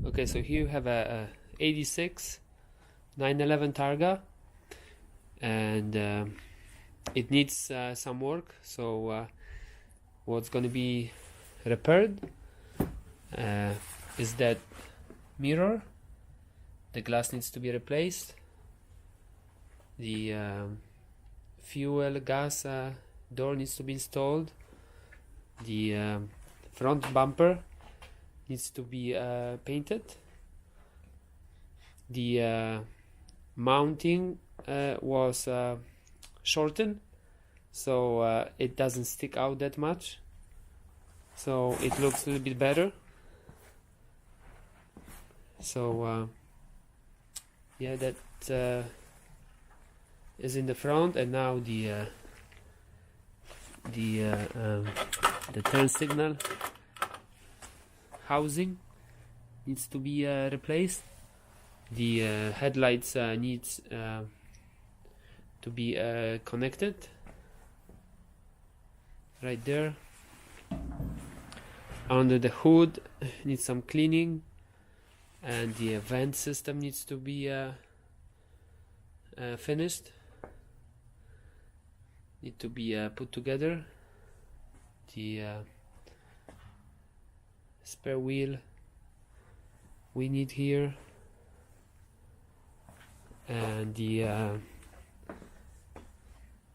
Okay, so here you have a 86 911 Targa, and it needs some work. So what's going to be repaired is that mirror. The glass needs to be replaced. The fuel gas door needs to be installed. The front bumper needs to be painted. The mounting was shortened, so it doesn't stick out that much, so it looks a little bit better. So yeah, that is in the front. And now the turn signal housing needs to be replaced. The headlights needs to be connected right there. Under the hood needs some cleaning, and the vent system needs to be finished. Need to be put together. The spare wheel we need here, and the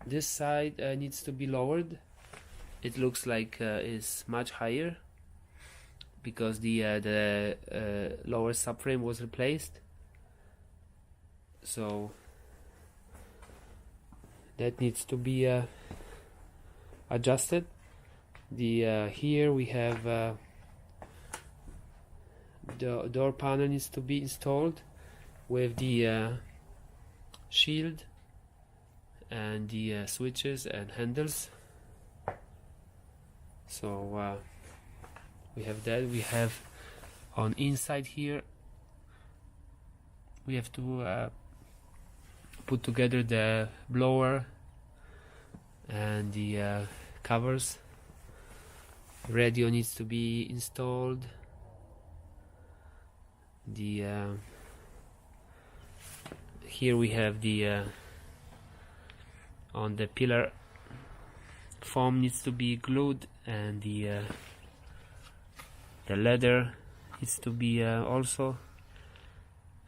this side needs to be lowered. It looks like is much higher because the lower subframe was replaced, so that needs to be adjusted. The here we have the door panel needs to be installed with the shield and the switches and handles. So we have that. We have on inside here we have to put together the blower and the covers. Radio needs to be installed. The here we have the on the pillar foam needs to be glued, and the leather needs to be also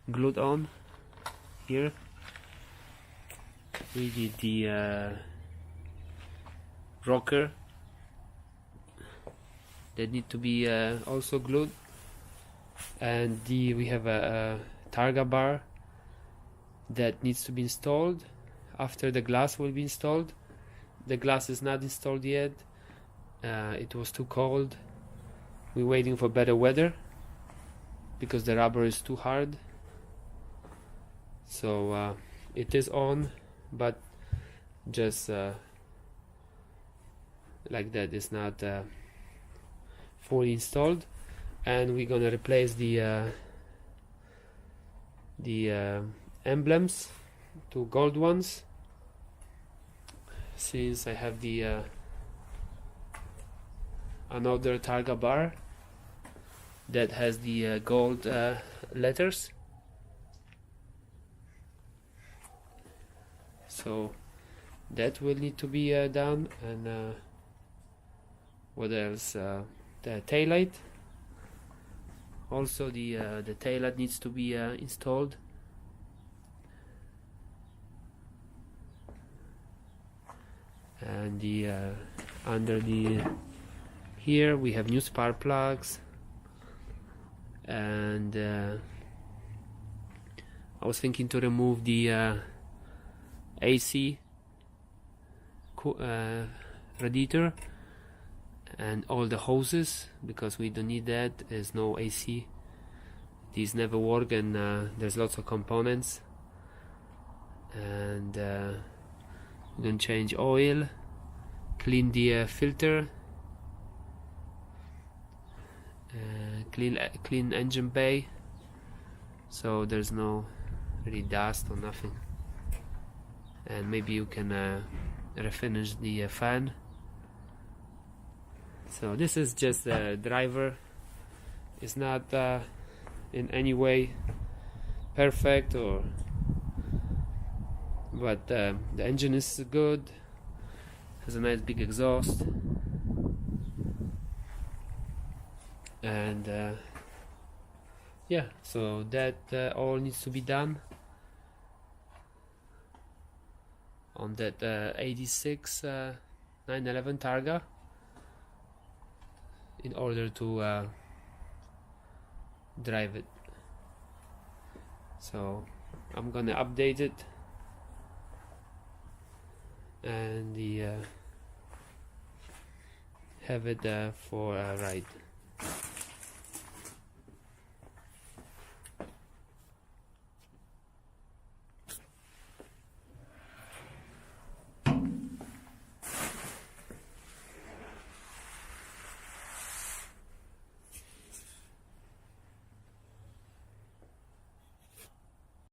glued on here. We did the rocker that need to be also glued, and we have a Targa bar that needs to be installed after the glass will be installed. The glass is not installed yet. It was too cold. We're waiting for better weather because the rubber is too hard. So it is on, but just like that, it's not fully installed. And we're gonna replace the emblems to gold ones, since I have the another Targa bar that has the gold letters. So that will need to be done. And what else? The taillight. Also the taillight needs to be installed. And the under the here we have new spark plugs, and I was thinking to remove the AC radiator and all the hoses, because we don't need that. There's no AC. These never work, and there's lots of components. And we're gonna change oil, clean the filter, clean engine bay, so there's no really dust or nothing. And maybe you can refinish the fan. So this is just the driver. It's not in any way perfect, but the engine is good, has a nice big exhaust, and yeah, so that all needs to be done on that 86 911 Targa in order to drive it. So I'm gonna update it and have it for a ride.